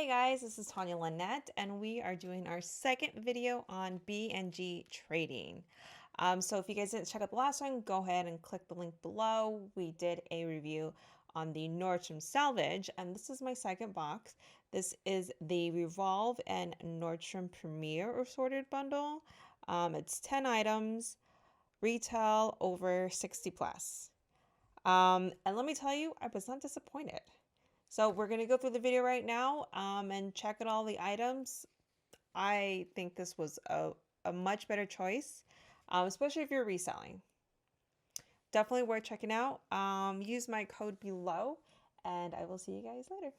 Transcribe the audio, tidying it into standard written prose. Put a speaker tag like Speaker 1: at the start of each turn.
Speaker 1: Hey guys, this is Tanya Lynette, and we are doing our second video on B&G Trading. So if you guys didn't check out the last one, go ahead and click the link below. We did a review on the Nordstrom Salvage, and this is my second box. This is the Revolve and Nordstrom Premier Assorted Bundle. It's 10 items, retail over 60 plus. And let me tell you, I was not disappointed. So we're going to go through the video right now and check out all the items. I think this was a much better choice, especially if you're reselling. Definitely worth checking out. Use my code below, and I will see you guys later.